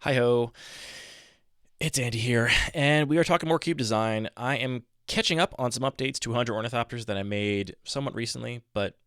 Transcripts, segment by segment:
Hi-ho, it's Andy here, and we are talking more cube design. I am catching up on some updates to 100 Ornithopters that I made somewhat recently, but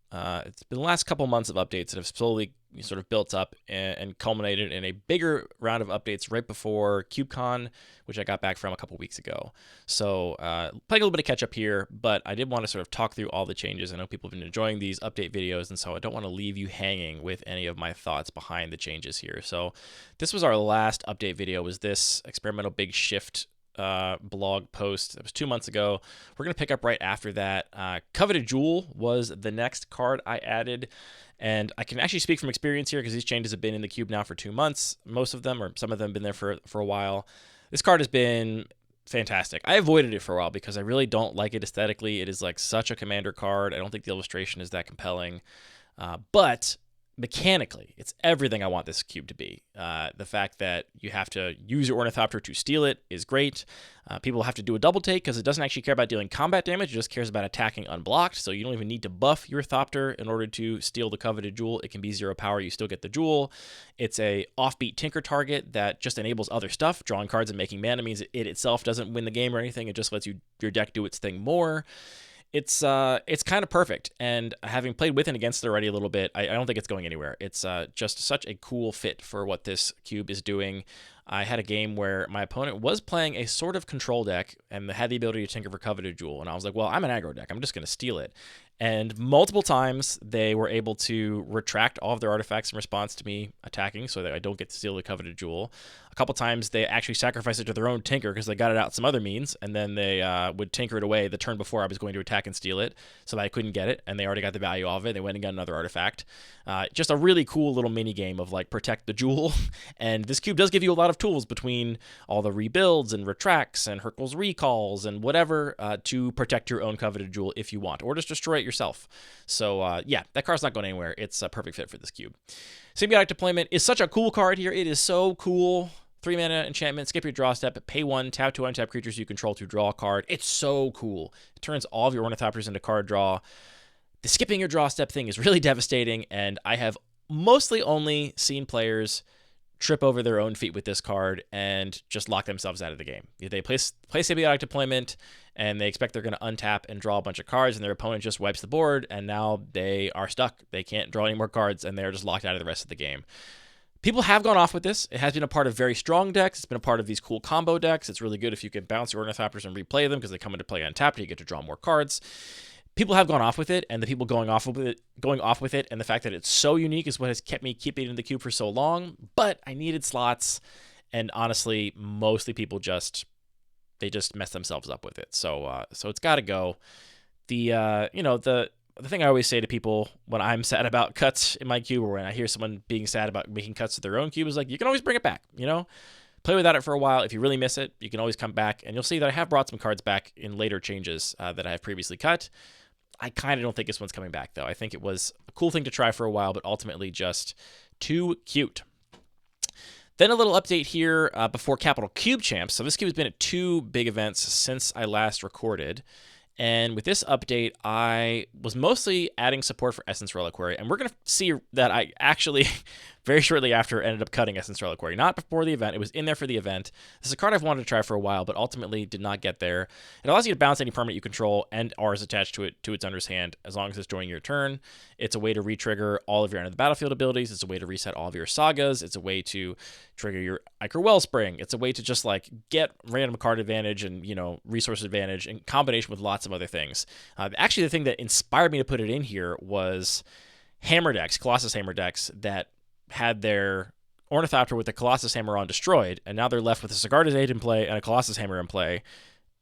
it's been the last couple months of updates that have slowly sort of built up and culminated in a bigger round of updates right before KubeCon, which I got back from a couple weeks ago. So playing a little bit of catch up here, but I did want to sort of talk through all the changes. I know people have been enjoying these update videos, and so I don't want to leave you hanging with any of my thoughts behind the changes here. So this was our last update video, was this experimental big shift blog post. It was 2 months ago. We're going to pick up right after that. Coveted Jewel was the next card I added. And I can actually speak from experience here because these changes have been in the cube now for 2 months. Most of them, or some of them, have been there for a while. This card has been fantastic. I avoided it for a while because I really don't like it aesthetically. It is like such a commander card. I don't think the illustration is that compelling. But mechanically, it's everything I want this cube to be. The fact that you have to use your Ornithopter to steal it is great. People have to do a double take because it doesn't actually care about dealing combat damage. It just cares about attacking unblocked. So you don't even need to buff your Thopter in order to steal the coveted jewel. It can be 0 power. You still get the jewel. It's a offbeat tinker target that just enables other stuff. Drawing cards and making mana means it itself doesn't win the game or anything. It just lets your deck do its thing more. It's kind of perfect, and having played with and against it already a little bit, I don't think it's going anywhere. It's just such a cool fit for what this cube is doing. I had a game where my opponent was playing a sort of control deck and had the ability to tinker for Coveted Jewel, and I was like, well, I'm an aggro deck. I'm just going to steal it. And multiple times they were able to retract all of their artifacts in response to me attacking so that I don't get to steal the Coveted Jewel. A couple times they actually sacrificed it to their own tinker because they got it out some other means, and then they would tinker it away the turn before I was going to attack and steal it so that I couldn't get it, and they already got the value of it. They went and got another artifact. Just a really cool little mini game of like protect the jewel. And this cube does give you a lot of tools between all the rebuilds and retracts and Hercule's recalls and whatever to protect your own Coveted Jewel if you want, or just destroy it yourself. So yeah, that card's not going anywhere. It's a perfect fit for this cube. Symbiotic Deployment is such a cool card here. It is so cool. 3 mana enchantment, skip your draw step, pay 1, tap 2 untap creatures you control to draw a card. It's so cool. It turns all of your Ornithopters into card draw. The skipping your draw step thing is really devastating, and I have mostly only seen players trip over their own feet with this card and just lock themselves out of the game. They play Symbiotic Deployment, and they expect they're going to untap and draw a bunch of cards, and their opponent just wipes the board, and now they are stuck. They can't draw any more cards, and they're just locked out of the rest of the game. People have gone off with this. It has been a part of very strong decks. It's been a part of these cool combo decks. It's really good if you can bounce your Ornithopters and replay them because they come into play untapped. You get to draw more cards. People have gone off with it, and the people going off with it, and the fact that it's so unique is what has kept me keeping it in the cube for so long. But I needed slots, and honestly, mostly people just mess themselves up with it. So it's got to go. The thing I always say to people when I'm sad about cuts in my cube, or when I hear someone being sad about making cuts to their own cube, is like, you can always bring it back, Play without it for a while. If you really miss it, you can always come back, and you'll see that I have brought some cards back in later changes that I have previously cut. I kind of don't think this one's coming back, though. I think it was a cool thing to try for a while, but ultimately just too cute. Then a little update here before Capital Cube Champs. So this cube has been at 2 big events since I last recorded. And with this update, I was mostly adding support for Essence Reliquary. And we're going to see that I actually, very shortly after, ended up cutting Essence Reliquary. Not before the event. It was in there for the event. This is a card I've wanted to try for a while, but ultimately did not get there. It allows you to bounce any permanent you control and R is attached to its owner's hand as long as it's during your turn. It's a way to re-trigger all of your end of the battlefield abilities. It's a way to reset all of your sagas. It's a way to trigger your Ichor Wellspring. It's a way to just like get random card advantage and, resource advantage in combination with lots of other things. Actually, the thing that inspired me to put it in here was hammer decks, Colossus hammer decks that had their Ornithopter with the Colossus hammer on destroyed, and now they're left with a Sigarda's Aid in play and a Colossus hammer in play,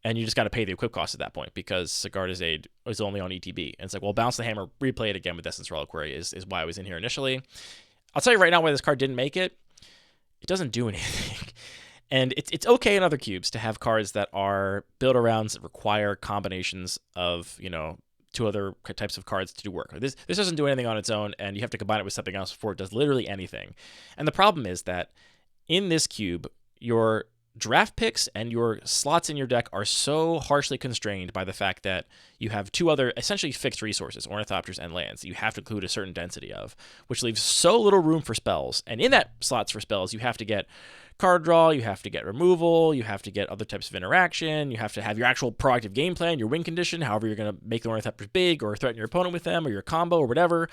and you just got to pay the equip cost at that point because Sigarda's Aid is only on ETB. And it's like, well, bounce the hammer, replay it again with Essence Reliquary is why I was in here initially. I'll tell you right now why this card didn't make it. It doesn't do anything. And it's okay in other cubes to have cards that are build arounds that require combinations of, 2 other types of cards to do work. This doesn't do anything on its own, and you have to combine it with something else before it does literally anything. And the problem is that in this cube, your draft picks and your slots in your deck are so harshly constrained by the fact that you have two other essentially fixed resources, Ornithopters and lands, that you have to include a certain density of, which leaves so little room for spells. And in that slots for spells, you have to get card draw, you have to get removal, you have to get other types of interaction, you have to have your actual proactive game plan, your win condition, however you're going to make the Ornithopters big or threaten your opponent with them or your combo or whatever.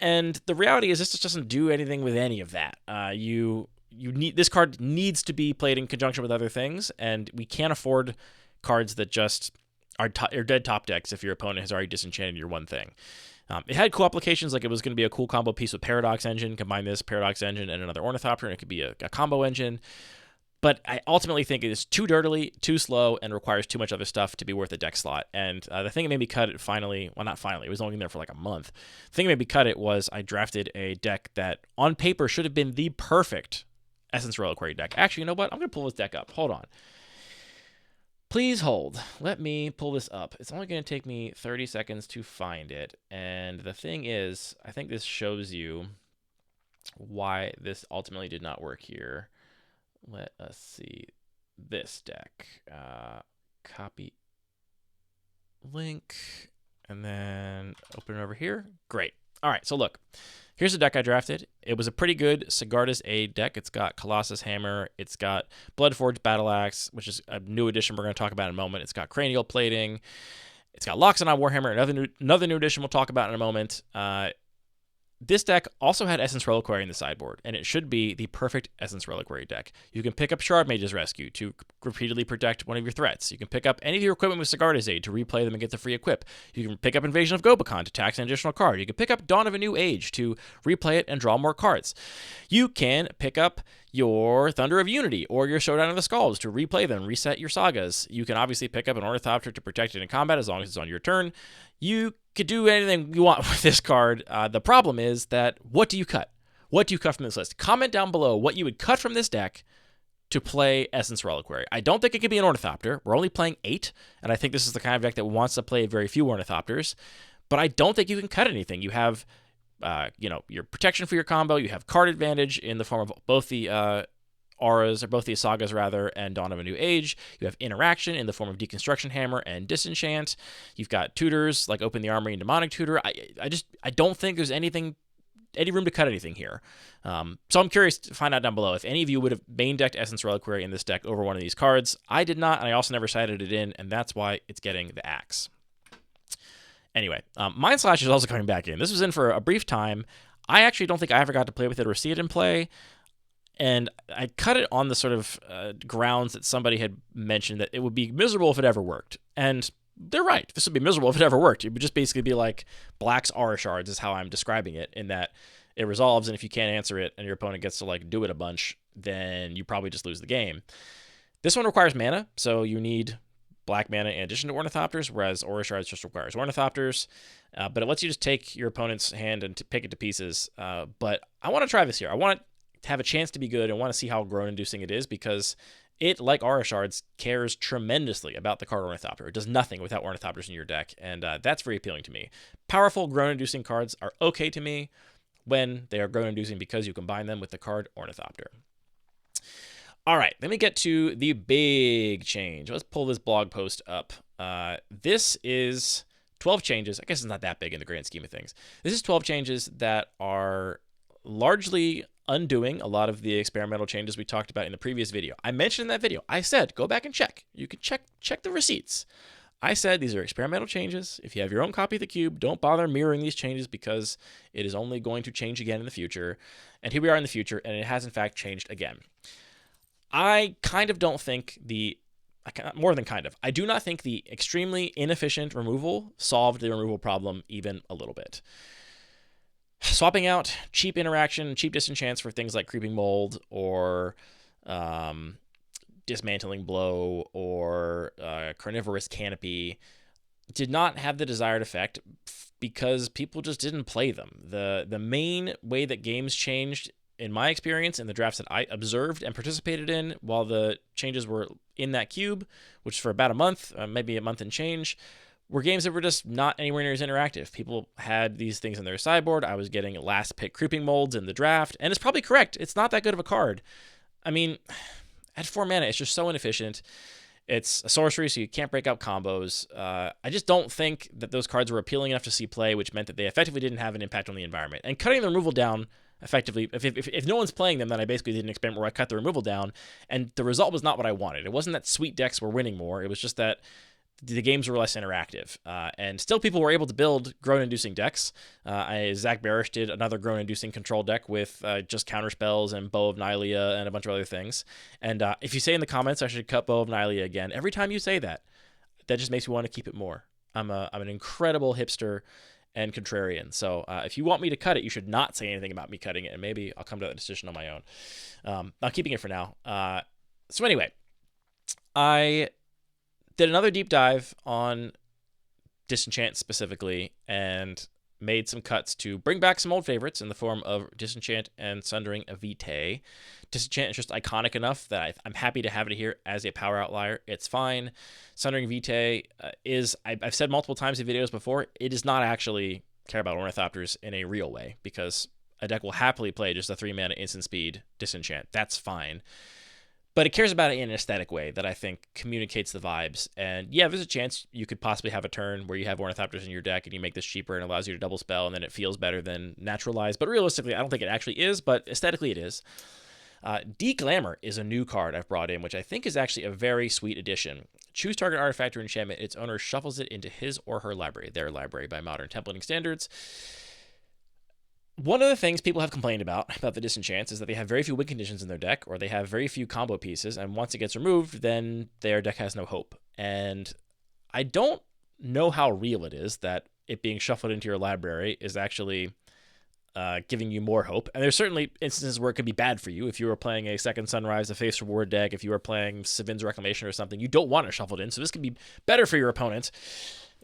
And the reality is this just doesn't do anything with any of that. This card needs to be played in conjunction with other things, and we can't afford cards that just are dead top decks if your opponent has already disenchanted your one thing. It had cool applications, like it was going to be a cool combo piece with Paradox Engine. Combine this Paradox Engine and another Ornithopter, and it could be a combo engine. But I ultimately think it is too dirtily, too slow, and requires too much other stuff to be worth a deck slot. And the thing that made me cut it finally, well, not finally, it was only in there for like a month. The thing that made me cut it was I drafted a deck that on paper should have been the perfect Essence Reliquary deck. Actually, you know what? I'm going to pull this deck up. Hold on. Please hold. Let me pull this up. It's only going to take me 30 seconds to find it. And the thing is, I think this shows you why this ultimately did not work here. Let us see this deck. Copy link and then open it over here. Great. All right, so look. Here's the deck I drafted. It was a pretty good Sigarda's Aid deck. It's got Colossus Hammer. It's got Bloodforged Battle Axe, which is a new addition we're going to talk about in a moment. It's got Cranial Plating. It's got Loxodon Warhammer, another new addition we'll talk about in a moment. This deck also had Essence Reliquary in the sideboard, and it should be the perfect Essence Reliquary deck. You can pick up Shard Mage's Rescue to repeatedly protect one of your threats. You can pick up any of your equipment with Sigarda's Aid to replay them and get the free equip. You can pick up Invasion of Gobakhan to tax an additional card. You can pick up Dawn of a New Age to replay it and draw more cards. You can pick up your Thunder of Unity or your Showdown of the Skulls to replay them and reset your sagas. You can obviously pick up an Ornithopter to protect it in combat as long as it's on your turn. You could do anything you want with this card. The problem is that what do you cut? What do you cut from this list? Comment down below what you would cut from this deck to play Essence Reliquary. I don't think it could be an Ornithopter. We're only playing 8, and I think this is the kind of deck that wants to play very few Ornithopters. But I don't think you can cut anything. You have your protection for your combo. You have card advantage in the form of both the auras, or both the sagas rather, and Dawn of a New Age. You have interaction in the form of Deconstruction Hammer and Disenchant. You've got tutors like Open the Armory and Demonic Tutor. I don't think there's any room to cut anything here. So I'm curious to find out down below if any of you would have main decked Essence Reliquary in this deck over one of these cards. I did not, and I also never sided it in, and that's why it's getting the axe. Anyway, Mind Slash is also coming back in. This was in for a brief time. I actually don't think I ever got to play with it or see it in play. And I cut it on the sort of grounds that somebody had mentioned that it would be miserable if it ever worked. And they're right. This would be miserable if it ever worked. It would just basically be like Black's Aura Shards is how I'm describing it, in that it resolves, and if you can't answer it and your opponent gets to like do it a bunch, then you probably just lose the game. This one requires mana, so you need black mana in addition to Ornithopters, whereas Aura Shards just requires Ornithopters. But it lets you just take your opponent's hand and pick it to pieces. But I want to try this here. I want to have a chance to be good and want to see how groan-inducing it is, because it, like Aura Shards, cares tremendously about the card Ornithopter. It does nothing without Ornithopters in your deck, and that's very appealing to me. Powerful groan-inducing cards are okay to me when they are groan-inducing because you combine them with the card Ornithopter. All right, let me get to the big change. Let's pull this blog post up. This is 12 changes. I guess it's not that big in the grand scheme of things. This is 12 changes that are largely undoing a lot of the experimental changes we talked about in the previous video. I mentioned in that video, I said, go back and check. You can check the receipts. I said these are experimental changes. If you have your own copy of the cube, don't bother mirroring these changes because it is only going to change again in the future. And here we are in the future, and it has in fact changed again. I kind of don't think more than kind of, I do not think the extremely inefficient removal solved the removal problem even a little bit. Swapping out cheap interaction, cheap disenchants for things like Creeping Mold or Dismantling Blow or Carnivorous Canopy did not have the desired effect because people just didn't play them. The main way that games changed, in my experience, in the drafts that I observed and participated in while the changes were in that cube, which for about a month, maybe a month and change, were games that were just not anywhere near as interactive. People had these things in their sideboard. I was getting last pick Creeping Molds in the draft, and it's probably correct. It's not that good of a card. I mean, At 4 mana, it's just so inefficient. It's a sorcery, so you can't break up combos. I just don't think that those cards were appealing enough to see play, which meant that they effectively didn't have an impact on the environment. And cutting the removal down effectively, if no one's playing them, then I basically did an experiment where I cut the removal down, and the result was not what I wanted. It wasn't that sweet decks were winning more. It was just that the games were less interactive. And still people were able to build groan-inducing decks. Zach Barish did another groan-inducing control deck with just counter spells and Bow of Nylea and a bunch of other things. And if you say in the comments I should cut Bow of Nylea again, every time you say that, that just makes me want to keep it more. I'm an incredible hipster and contrarian. So if you want me to cut it, you should not say anything about me cutting it, and maybe I'll come to that decision on my own. I'm keeping it for now. So anyway, I did another deep dive on Disenchant specifically and made some cuts to bring back some old favorites in the form of Disenchant and Sundering Vitae. Disenchant is just iconic enough that I'm happy to have it here as a power outlier. It's fine. Sundering Vitae is, I've said multiple times in videos before, it does not actually care about Ornithopters in a real way, because a deck will happily play just a 3-mana instant speed Disenchant. That's fine. But it cares about it in an aesthetic way that I think communicates the vibes. And yeah, there's a chance you could possibly have a turn where you have Ornithopters in your deck and you make this cheaper and allows you to double spell, and then it feels better than Naturalize. But realistically, I don't think it actually is, but aesthetically it is. De-Glamour is a new card I've brought in, which I think is actually a very sweet addition. Choose target artifact or enchantment. Its owner shuffles it into his or her library, their library by modern templating standards. One of the things people have complained about the Disenchants is that they have very few win conditions in their deck, or they have very few combo pieces, and once it gets removed, then their deck has no hope. And I don't know how real it is that it being shuffled into your library is actually giving you more hope. And there's certainly instances where it could be bad for you. If you were playing a Second Sunrise, a Face Reward deck, if you were playing Savin's Reclamation or something, you don't want to shuffle it in, so this could be better for your opponent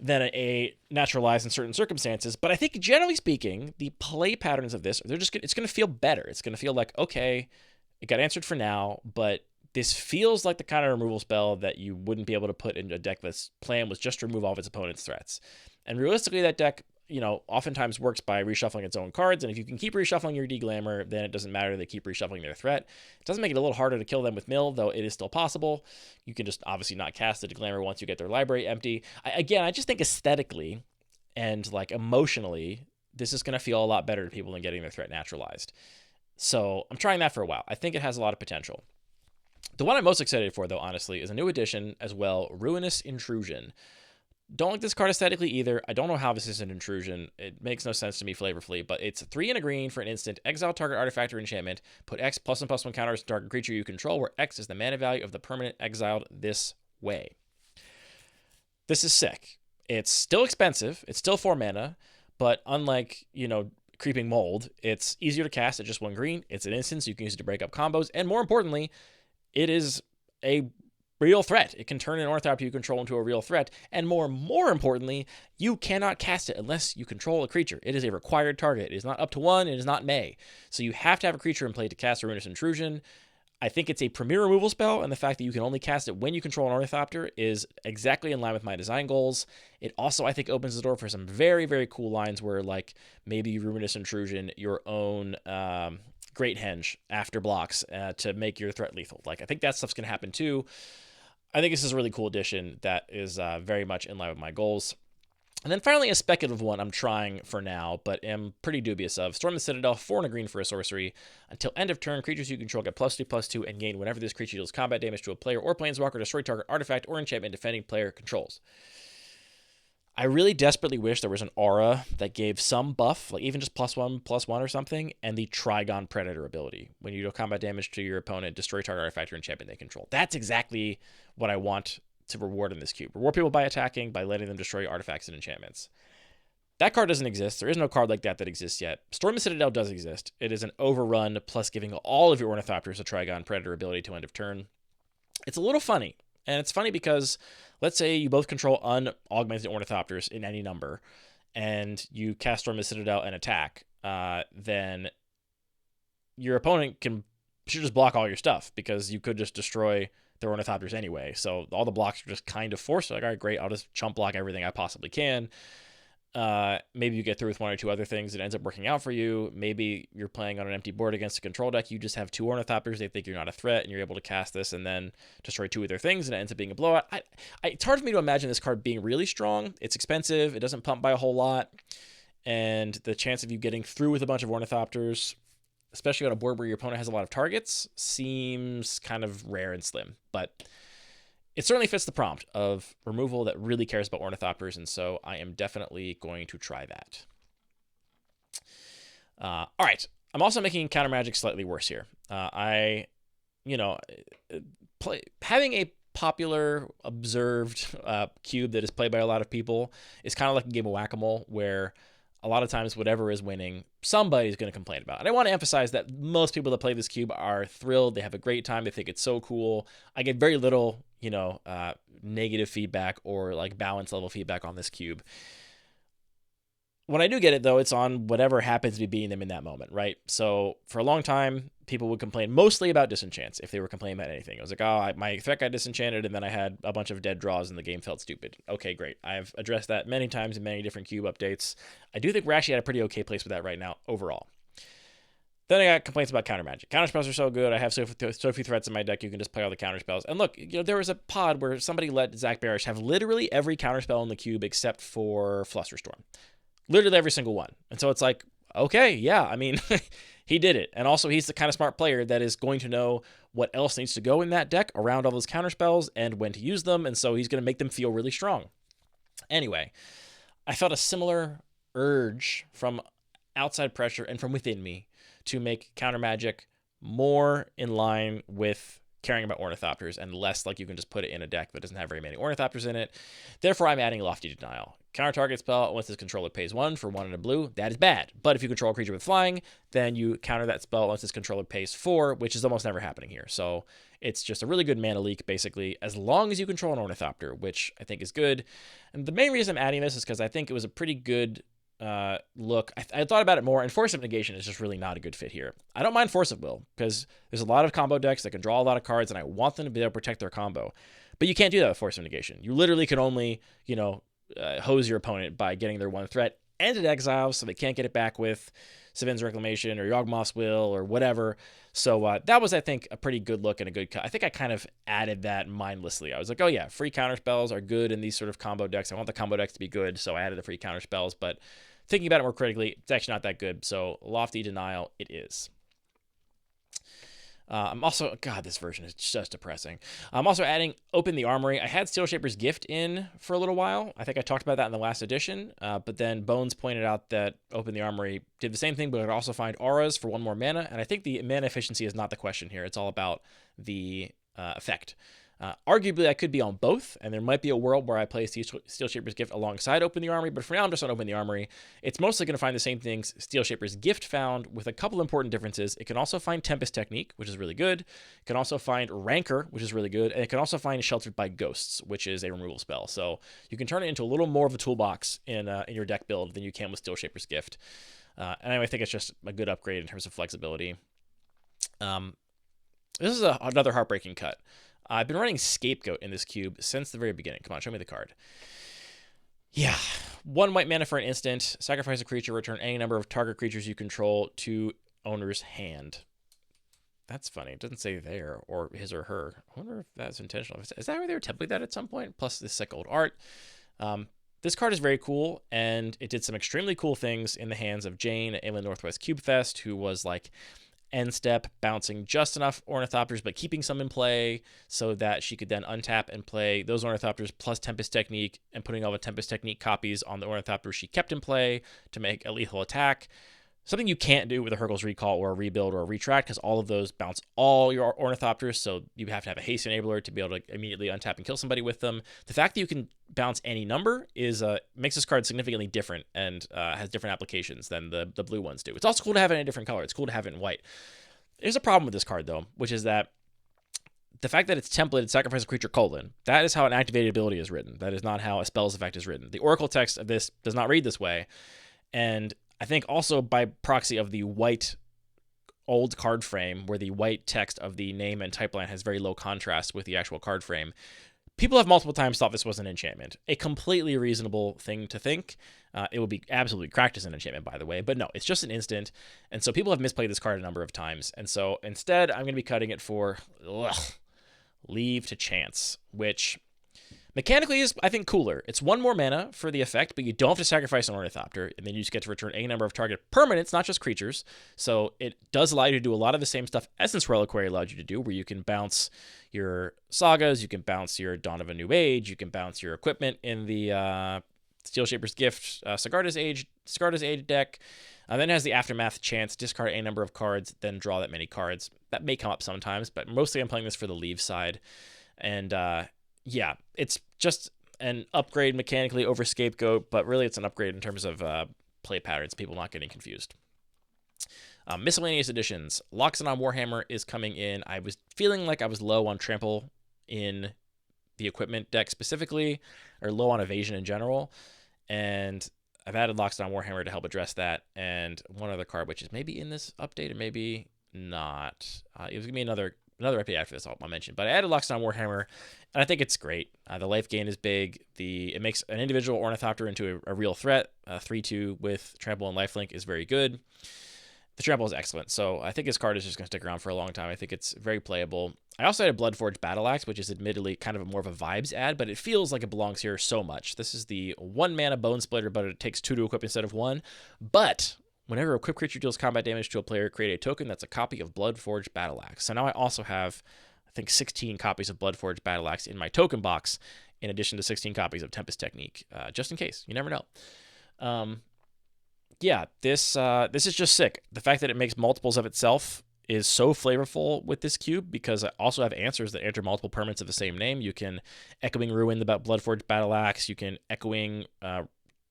than a Naturalize in certain circumstances. But I think generally speaking, the play patterns of this, it's going to feel better. It's going to feel like, okay, it got answered for now, but this feels like the kind of removal spell that you wouldn't be able to put in a deck that's plan was just to remove all of its opponent's threats. And realistically, that deck, oftentimes works by reshuffling its own cards, and if you can keep reshuffling your De-Glamour, then it doesn't matter, they keep reshuffling their threat. It doesn't make it a little harder to kill them with mill, though it is still possible. You can just obviously not cast the De-Glamour once you get their library empty. I just think aesthetically and emotionally, this is going to feel a lot better to people than getting their threat naturalized. So I'm trying that for a while. I think it has a lot of potential. The one I'm most excited for, though, honestly, is a new addition as well, Ruinous Intrusion. Don't like this card aesthetically either. I don't know how this is an intrusion. It makes no sense to me flavorfully, but it's 3 and a green for an instant. Exile target artifact or enchantment. Put X +1/+1 counters to target creature you control, where X is the mana value of the permanent exiled this way. This is sick. It's still expensive. It's still 4 mana, but unlike, Creeping Mold, it's easier to cast at just 1 green. It's an instant, so you can use it to break up combos, and more importantly, it is a real threat. It can turn an Ornithopter you control into a real threat, and more importantly, you cannot cast it unless you control a creature. It is a required target. It is not up to 1. It is not may. So you have to have a creature in play to cast a Ruinous Intrusion. I think it's a premier removal spell, and the fact that you can only cast it when you control an Ornithopter is exactly in line with my design goals. It also, I think, opens the door for some very, very cool lines where, maybe Ruinous Intrusion your own Great Henge after blocks to make your threat lethal. I think that stuff's going to happen too. I think this is a really cool addition that is very much in line with my goals. And then finally, a speculative one I'm trying for now, but am pretty dubious of. Storm the Citadel, 4 and a green for a sorcery. Until end of turn, creatures you control get +2/+2 and gain whenever this creature deals combat damage to a player or planeswalker, destroy target artifact or enchantment defending player controls. I really desperately wish there was an aura that gave some buff, even just +1/+1 or something, and the Trigon Predator ability. When you do combat damage to your opponent, destroy target artifact or enchantment they control. That's exactly what I want to reward in this cube. Reward people by attacking, by letting them destroy artifacts and enchantments. That card doesn't exist. There is no card like that exists yet. Storm the Citadel does exist. It is an overrun, plus giving all of your Ornithopters a Trigon Predator ability to end of turn. It's a little funny. And it's funny because, let's say you both control unaugmented Ornithopters in any number, and you cast Storm the Citadel and attack, then your opponent should just block all your stuff, because you could just destroy their Ornithopters anyway. So all the blocks are just kind of forced. All right, great, I'll just chump block everything I possibly can. Maybe you get through with one or two other things. It ends up working out for you. Maybe you're playing on an empty board against a control deck. You just have 2 Ornithopters. They think you're not a threat, and you're able to cast this and then destroy 2 of their things, and it ends up being a blowout. It's hard for me to imagine this card being really strong. It's expensive. It doesn't pump by a whole lot. And the chance of you getting through with a bunch of Ornithopters, especially on a board where your opponent has a lot of targets, seems kind of rare and slim. But it certainly fits the prompt of removal that really cares about Ornithopters, and so I am definitely going to try that. All right. I'm also making Countermagic slightly worse here. Having a popular, observed cube that is played by a lot of people is kind of like a game of whack-a-mole, where a lot of times whatever is winning, somebody's going to complain about. And I want to emphasize that most people that play this cube are thrilled. They have a great time. They think it's so cool. I get very little, negative feedback or like balance level feedback on this cube. When I do get it, though, it's on whatever happens to be beating them in that moment, right? So for a long time, people would complain mostly about disenchants if they were complaining about anything. It was like, oh, my threat got disenchanted, and then I had a bunch of dead draws, and the game felt stupid. Okay, great. I've addressed that many times in many different cube updates. I do think we're actually at a pretty okay place with that right now overall. Then I got complaints about Countermagic. Counterspells are so good. I have so few threats in my deck, you can just play all the counterspells. And look, there was a pod where somebody let Zach Barish have literally every counterspell in the cube except for Flusterstorm. Literally every single one. And so it's like, okay, yeah, I mean, he did it. And also, he's the kind of smart player that is going to know what else needs to go in that deck around all those counterspells and when to use them. And so he's going to make them feel really strong. Anyway, I felt a similar urge from outside pressure and from within me to make Countermagic more in line with caring about Ornithopters and less like you can just put it in a deck that doesn't have very many Ornithopters in it. Therefore, I'm adding Lofty Denial. Counter target spell once this controller pays 1 for 1 and a blue. That is bad. But if you control a creature with flying, then you counter that spell once this controller pays 4, which is almost never happening here. So it's just a really good mana leak, basically, as long as you control an Ornithopter, which I think is good. And the main reason I'm adding this is because I think it was a pretty good look. I thought about it more, and Force of Negation is just really not a good fit here. I don't mind Force of Will, because there's a lot of combo decks that can draw a lot of cards, and I want them to be able to protect their combo. But you can't do that with Force of Negation. You literally can only, hose your opponent by getting their 1 threat and an exile, so they can't get it back with Savin's Reclamation or Yawgmoth's Will or whatever. So that was, I think, a pretty good look and a good cut. I think I kind of added that mindlessly. I was like, oh yeah, free counter spells are good in these sort of combo decks. I want the combo decks to be good, so I added the free counter spells. But thinking about it more critically, it's actually not that good. So Lofty Denial it is. I'm also, God, this version is just depressing. I'm also adding Open the Armory. I had Steel Shaper's Gift in for a little while. I think I talked about that in the last edition, but then Bones pointed out that Open the Armory did the same thing, but it could also find auras for 1 more mana, and I think the mana efficiency is not the question here. It's all about the effect. Arguably, I could be on both, and there might be a world where I play Steel Shaper's Gift alongside Open the Armory, but for now, I'm just on Open the Armory. It's mostly going to find the same things Steel Shaper's Gift found, with a couple important differences. It can also find Tempest Technique, which is really good. It can also find Rancor, which is really good, and it can also find Sheltered by Ghosts, which is a removal spell. So you can turn it into a little more of a toolbox in your deck build than you can with Steel Shaper's Gift. And I think it's just a good upgrade in terms of flexibility. This is another heartbreaking cut. I've been running Scapegoat in this cube since the very beginning. Come on, show me the card. Yeah. 1 white mana for an instant. Sacrifice a creature. Return any number of target creatures you control to owner's hand. That's funny. It doesn't say there or his or her. I wonder if that's intentional. Is that where they were templating that at some point? Plus this sick old art. This card is very cool, and it did some extremely cool things in the hands of Jane at Inland Northwest Cube Fest, who was like end step, bouncing just enough Ornithopters, but keeping some in play so that she could then untap and play those Ornithopters plus Tempest Technique, and putting all the Tempest Technique copies on the Ornithopters she kept in play to make a lethal attack. Something you can't do with a Hurkyl's Recall or a Rebuild or a Retract, because all of those bounce all your Ornithopters, so you have to have a haste enabler to be able to immediately untap and kill somebody with them. The fact that you can bounce any number is makes this card significantly different and has different applications than the blue ones do. It's also cool to have it in a different color. It's cool to have it in white. There's a problem with this card, though, which is that the fact that it's templated Sacrifice a Creature : that is how an activated ability is written. That is not how a spell's effect is written. The Oracle text of this does not read this way, and I think also by proxy of the white old card frame, where the white text of the name and type line has very low contrast with the actual card frame, People have multiple times thought this was an enchantment. A completely reasonable thing to think. It would be absolutely cracked as an enchantment, by the way, but no, it's just an instant. And so people have misplayed this card a number of times. And so instead, I'm going to be cutting it for Leave to Chance, which mechanically is, I think, cooler. It's 1 more mana for the effect, but you don't have to sacrifice an Ornithopter, and then you just get to return a number of target permanents, not just creatures. So it does allow you to do a lot of the same stuff Essence Reliquary allowed you to do, where you can bounce your Sagas, you can bounce your Dawn of a New Age, you can bounce your equipment in the Steel Shaper's Gift, Sigarda's Age deck. Then it has the Aftermath chance, discard a number of cards, then draw that many cards. That may come up sometimes, but mostly I'm playing this for the leave side. And yeah, it's just an upgrade mechanically over Scapegoat, but really it's an upgrade in terms of play patterns, people not getting confused. Miscellaneous editions. Loxodon Warhammer is coming in. I was feeling like I was low on Trample in the equipment deck specifically, or low on evasion in general, and I've added Loxodon Warhammer to help address that, and one other card, which is maybe in this update or maybe not. It was going to be another update after this I'll mention, but I added Loxodon Warhammer, and I think it's great. The life gain is big. It makes an individual Ornithopter into a real threat. 3/2 with Trample and Lifelink is very good. The Trample is excellent, so I think this card is just going to stick around for a long time. I think it's very playable. I also had a Bloodforged Battle Axe, which is admittedly kind of more of a vibes ad, but it feels like it belongs here so much. This is the 1 mana Bone Splitter, but it takes 2 to equip instead of 1. But whenever a equipped creature deals combat damage to a player, create a token that's a copy of Bloodforged Battle Axe. So now I also have, I think, 16 copies of Bloodforged Battle Axe in my token box, in addition to 16 copies of Tempest Technique, just in case. You never know. Yeah, this is just sick. The fact that it makes multiples of itself is so flavorful with this cube, because I also have answers that enter multiple permanents of the same name. You can Echoing Ruin the Bloodforged Battle Axe. You can Echoing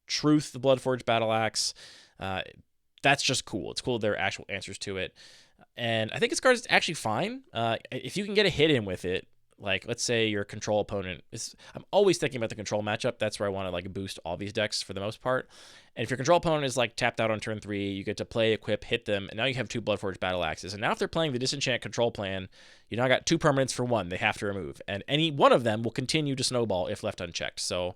Truth the Bloodforged Battle Axe. That's just cool. It's cool there are actual answers to it. And I think this card is actually fine. If you can get a hit in with it, like let's say your control opponent is, I'm always thinking about the control matchup. That's where I want to like boost all these decks for the most part. And if your control opponent is like tapped out on turn 3, you get to play, equip, hit them, and now you have 2 Bloodforged Battle Axes. And now if they're playing the Disenchant control plan, you now got 2 permanents for 1 they have to remove. And any one of them will continue to snowball if left unchecked. So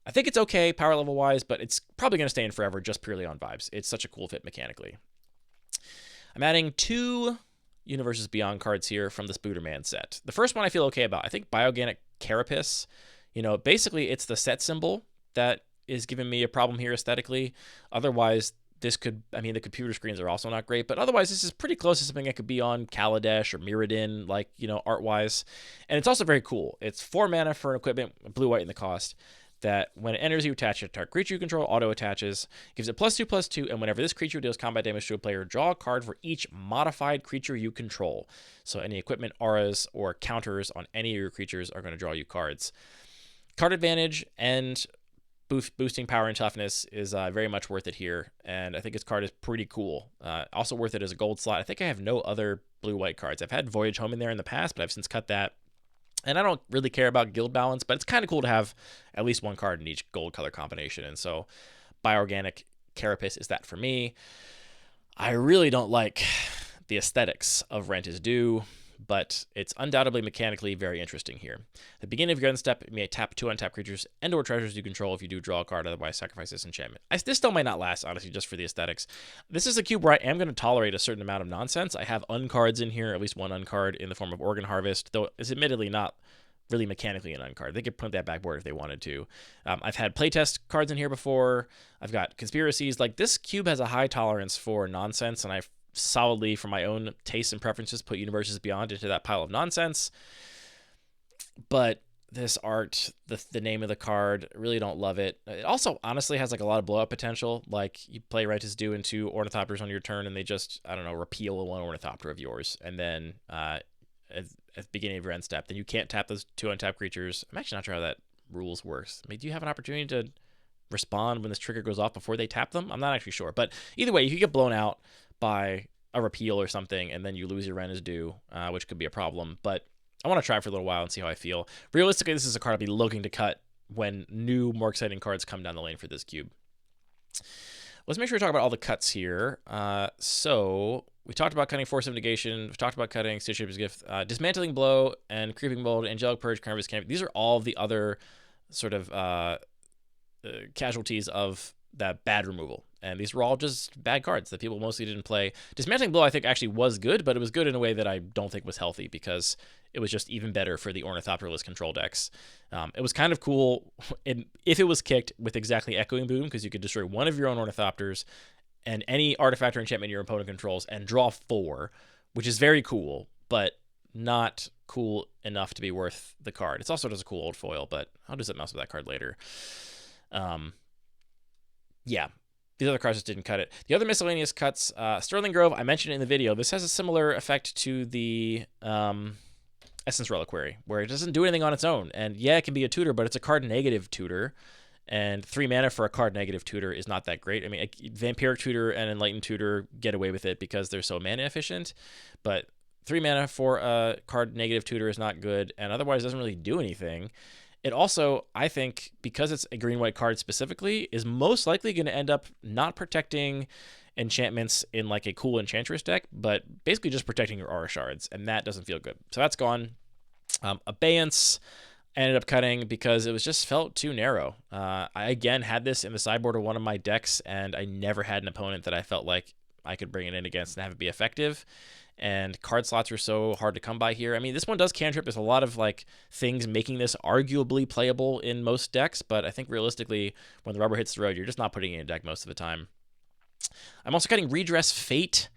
I think it's okay power level wise, but it's probably going to stay in forever just purely on vibes. It's such a cool fit mechanically. I'm adding 2 Universes Beyond cards here from the Spooderman set. The first one I feel okay about. I think Bioganic Carapace, basically it's the set symbol that is giving me a problem here aesthetically. Otherwise, the computer screens are also not great, but otherwise this is pretty close to something that could be on Kaladesh or Mirrodin, like, art-wise. And it's also very cool. It's 4 mana for an equipment, blue-white in the cost, that when it enters, you attach it to a creature you control, auto-attaches, gives it +2/+2, and whenever this creature deals combat damage to a player, draw a card for each modified creature you control. So any equipment, auras, or counters on any of your creatures are going to draw you cards. Card advantage and boosting power and toughness is very much worth it here, and I think this card is pretty cool. Also worth it as a gold slot. I think I have no other blue-white cards. I've had Voyage Home in there in the past, but I've since cut that. And I don't really care about guild balance, but it's kind of cool to have at least 1 card in each gold color combination. And so Bioorganic Carapace is that for me. I really don't like the aesthetics of Rent is Due, but it's undoubtedly mechanically very interesting here. At the beginning of your end step, you may tap 2 untapped creatures and/or treasures you control if you do draw a card, otherwise sacrifice this enchantment. This still might not last, honestly, just for the aesthetics. This is a cube where I am going to tolerate a certain amount of nonsense. I have uncards in here, at least 1 uncard in the form of Organ Harvest, though it's admittedly not really mechanically an uncard. They could print that backboard if they wanted to. I've had playtest cards in here before. I've got conspiracies. Like, this cube has a high tolerance for nonsense, and I've solidly, for my own tastes and preferences, put Universes Beyond into that pile of nonsense. But this art, the name of the card, really don't love it. It also honestly has like a lot of blow up potential. Like, you play Rent is Due into Ornithopters on your turn, and they just, I don't know, repeal 1 Ornithopter of yours, and then at the beginning of your end step, then you can't tap those 2 untapped creatures. I'm actually not sure how that rules works. I mean, do you have an opportunity to respond when this trigger goes off before they tap them? I'm not actually sure, but either way, you could get blown out by a repeal or something, and then you lose your Rent is Due, which could be a problem. But I want to try for a little while and see how I feel. Realistically, this is a card I'll be looking to cut when new, more exciting cards come down the lane for this cube. Let's make sure we talk about all the cuts here. So We talked about cutting Force of Negation. We talked about cutting Stitch Shaper's Gift. Dismantling Blow and Creeping Mold, Angelic Purge, Carnivorous Camp. These are all the other sort of casualties of that bad removal. And these were all just bad cards that people mostly didn't play. Dismantling Blow, I think, actually was good, but it was good in a way that I don't think was healthy because it was just even better for the Ornithopterless control decks. It was kind of cool if it was kicked with exactly Echoing Boom, because you could destroy one of your own Ornithopters and any artifact or enchantment your opponent controls and draw 4, which is very cool, but not cool enough to be worth the card. It's also just a cool old foil, but I'll do something else with that card later. Yeah, these other cards just didn't cut it. The other miscellaneous cuts, Sterling Grove, I mentioned it in the video. This has a similar effect to the Essence Reliquary, where it doesn't do anything on its own. And yeah, it can be a tutor, but it's a card negative tutor. And 3 mana for a card negative tutor is not that great. I mean, Vampiric Tutor and Enlightened Tutor get away with it because they're so mana efficient. But 3 mana for a card negative tutor is not good, and otherwise doesn't really do anything. It also, I think, because it's a green-white card specifically, is most likely going to end up not protecting enchantments in like a cool Enchantress deck, but basically just protecting your Aura Shards, and that doesn't feel good. So that's gone. Abeyance, I ended up cutting because it was just felt too narrow. I, again, had this in the sideboard of one of my decks, and I never had an opponent that I felt like I could bring it in against and have it be effective. And card slots are so hard to come by here. I mean, this one does cantrip. There's a lot of like things making this arguably playable in most decks, but I think realistically, when the rubber hits the road, you're just not putting it in a deck most of the time. I'm also cutting Redress Fate.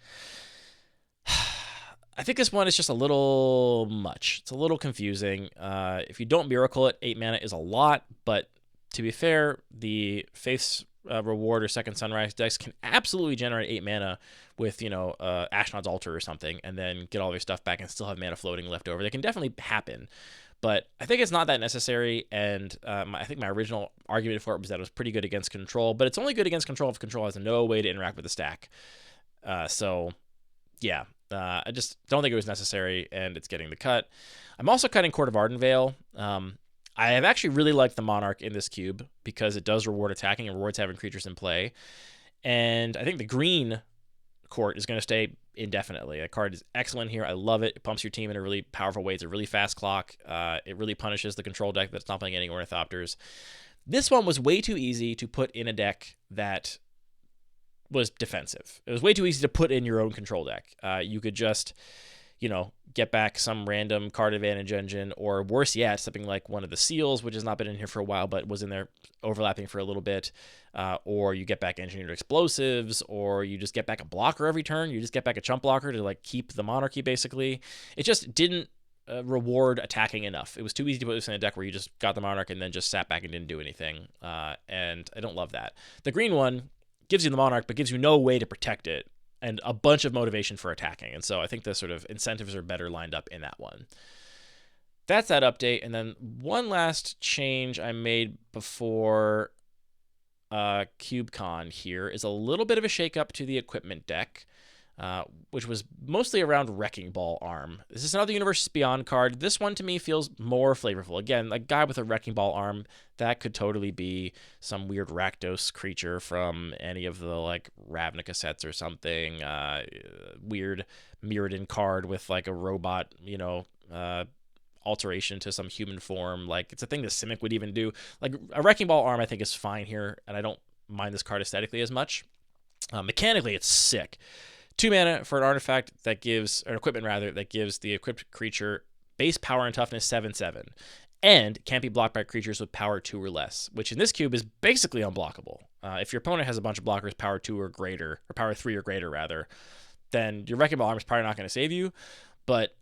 I think this one is just a little much. It's a little confusing. If you don't Miracle it, 8 mana is a lot, but to be fair, the Faith's Reward or Second Sunrise decks can absolutely generate 8 mana with, you know, Ashnod's Altar or something, and then get all their stuff back and still have mana floating left over. They can definitely happen, but I think it's not that necessary, and I think my original argument for it was that it was pretty good against control, but it's only good against control if control has no way to interact with the stack. So, yeah. I just don't think it was necessary, and it's getting the cut. I'm also cutting Court of Ardenvale. I have actually really liked the Monarch in this cube because it does reward attacking and rewards having creatures in play. And I think the green Court is going to stay indefinitely. That card is excellent here. I love it. It pumps your team in a really powerful way. It's a really fast clock. It really punishes the control deck that's not playing any Ornithopters. This one was way too easy to put in a deck that was defensive. It was way too easy to put in your own control deck. You could just, you know, get back some random card advantage engine, or worse yet, something like one of the seals, which has not been in here for a while, but was in there overlapping for a little bit. Or you get back engineered explosives, or you just get back a blocker every turn. You just get back a chump blocker to like keep the monarchy, basically. It just didn't reward attacking enough. It was too easy to put this in a deck where you just got the monarch and then just sat back and didn't do anything. And I don't love that. The green one gives you the monarch, but gives you no way to protect it, and a bunch of motivation for attacking. And so I think the sort of incentives are better lined up in that one. That's that update. And then one last change I made before CubeCon here is a little bit of a shakeup to the equipment deck, which was mostly around Wrecking Ball Arm. This is another Universes Beyond card. This one to me feels more flavorful. Again, a guy with a Wrecking Ball Arm, that could totally be some weird Rakdos creature from any of the like Ravnica sets or something. Weird Mirrodin card with like a robot, you know, alteration to some human form. Like, it's a thing that Simic would even do. Like, a Wrecking Ball Arm I think is fine here, and I don't mind this card aesthetically as much. Mechanically, it's sick. 2 mana for an artifact that gives, or equipment rather, that gives the equipped creature base power and toughness 7/7, and can't be blocked by creatures with power 2 or less, which in this cube is basically unblockable. If your opponent has a bunch of blockers power 2 or greater, or power 3 or greater rather, then your Wrecking Ball Arm is probably not going to save you. But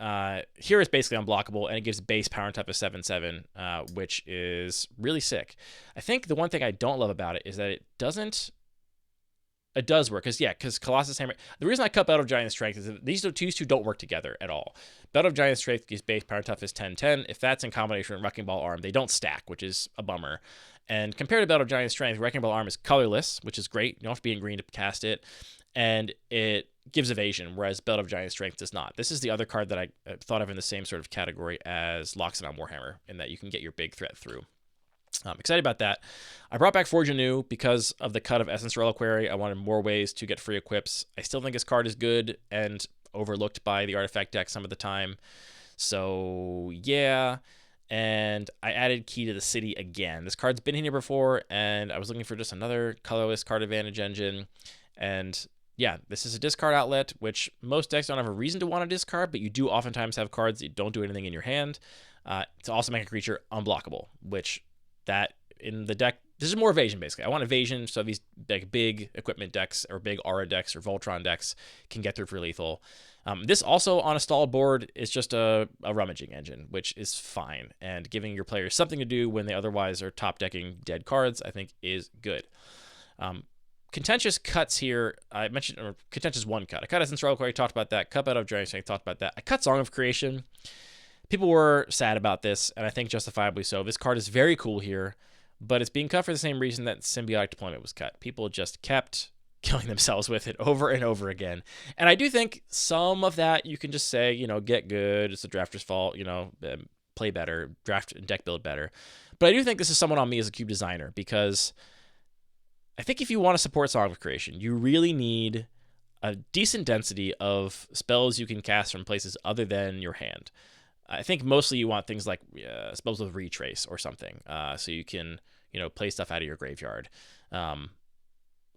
here it's basically unblockable, and it gives base power and toughness 7/7, which is really sick. I think the one thing I don't love about it is that it does work, because Colossus Hammer. The reason I cut Belt of Giant Strength is that these two don't work together at all. Belt of Giant Strength gives base power and toughness 10/10. If that's in combination with Wrecking Ball Arm, they don't stack, which is a bummer. And compared to Belt of Giant Strength, Wrecking Ball Arm is colorless, which is great. You don't have to be in green to cast it. And it gives evasion, whereas Belt of Giant Strength does not. This is the other card that I thought of in the same sort of category as Loxodon Warhammer, in that you can get your big threat through. I'm excited about that. I brought back Forge Anew because of the cut of Essence Reliquary. I wanted more ways to get free equips. I still think this card is good and overlooked by the artifact deck some of the time. So, yeah. And I added Key to the City again. This card's been in here before, and I was looking for just another colorless card advantage engine. And yeah, this is a discard outlet, which most decks don't have a reason to want to discard, but you do oftentimes have cards that don't do anything in your hand. To also make a creature unblockable, which that in the deck, this is more evasion basically. I want evasion so these big equipment decks or big aura decks or Voltron decks can get through for lethal. This also on a stalled board is just a rummaging engine, which is fine. And giving your players something to do when they otherwise are top decking dead cards, I think is good. Contentious cuts here. I mentioned Contentious one cut. I cut Essence Reliquary, talked about that. Cut out of Dragon Strength, talked about that. I cut Song of Creation. People were sad about this, and I think justifiably so. This card is very cool here, but it's being cut for the same reason that Symbiotic Deployment was cut. People just kept killing themselves with it over and over again. And I do think some of that you can just say, get good. It's the drafter's fault, play better, draft and deck build better. But I do think this is somewhat on me as a cube designer, because I think if you want to support Song of Creation, you really need a decent density of spells you can cast from places other than your hand. I think mostly you want things like spells with retrace or something, so you can play stuff out of your graveyard,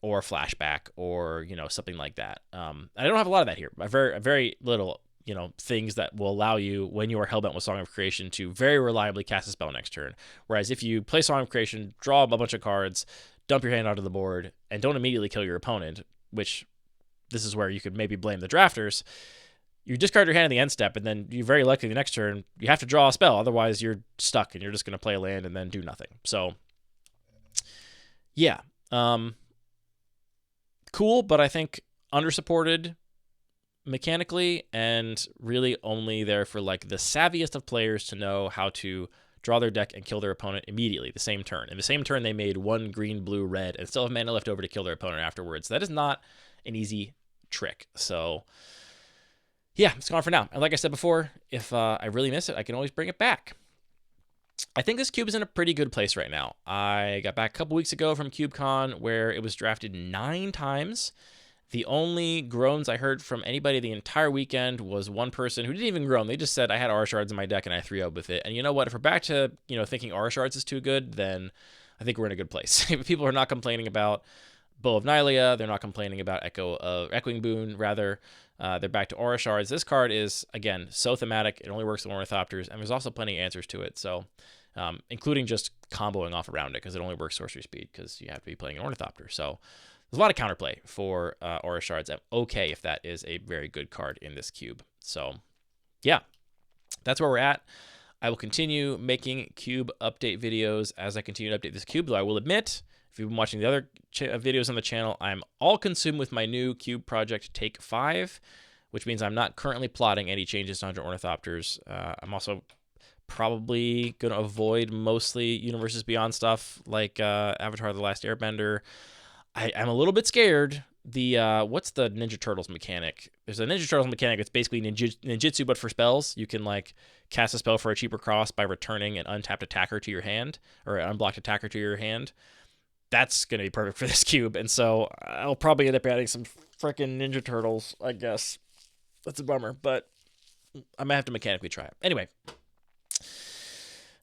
or flashback, or something like that. I don't have a lot of that here. Very little things that will allow you, when you are hellbent with Song of Creation, to very reliably cast a spell next turn. Whereas if you play Song of Creation, draw a bunch of cards, dump your hand onto the board, and don't immediately kill your opponent, which this is where you could maybe blame the drafters. You discard your hand in the end step, and then you very likely the next turn you have to draw a spell. Otherwise, you're stuck, and you're just going to play a land and then do nothing. So, yeah, cool, but I think undersupported mechanically, and really only there for like the savviest of players to know how to draw their deck and kill their opponent immediately the same turn. In the same turn, they made 1 green, blue, red, and still have mana left over to kill their opponent afterwards. That is not an easy trick. So, yeah, it's gone for now. And like I said before, if I really miss it, I can always bring it back. I think this cube is in a pretty good place right now. I got back a couple weeks ago from CubeCon, where it was drafted 9 times. The only groans I heard from anybody the entire weekend was one person who didn't even groan. They just said, I had Aura Shards in my deck and I 3-0'd with it. And you know what? If we're back to thinking Aura Shards is too good, then I think we're in a good place. People are not complaining about Bow of Nylea. They're not complaining about Echoing Boon, rather. They're back to Aura Shards. This card is, again, so thematic. It only works with Ornithopters, and there's also plenty of answers to it. So, including just comboing off around it, because it only works sorcery speed, because you have to be playing an Ornithopter. So, there's a lot of counterplay for Aura Shards. I'm okay if that is a very good card in this cube. So, yeah, that's where we're at. I will continue making cube update videos as I continue to update this cube, though I will admit, if you've been watching the other videos on the channel, I'm all consumed with my new cube project, Take 5, which means I'm not currently plotting any changes to 100 Ornithopters. I'm also probably going to avoid mostly Universes Beyond stuff like Avatar The Last Airbender. I'm a little bit scared. What's the Ninja Turtles mechanic? There's a Ninja Turtles mechanic that's basically ninjutsu, but for spells. You can like cast a spell for a cheaper cost by returning an untapped attacker to your hand, or an unblocked attacker to your hand. That's going to be perfect for this cube, and so I'll probably end up adding some freaking Ninja Turtles, I guess. That's a bummer, but I might have to mechanically try it. Anyway,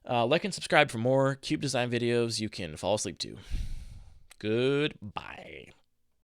like and subscribe for more cube design videos you can fall asleep to. Goodbye.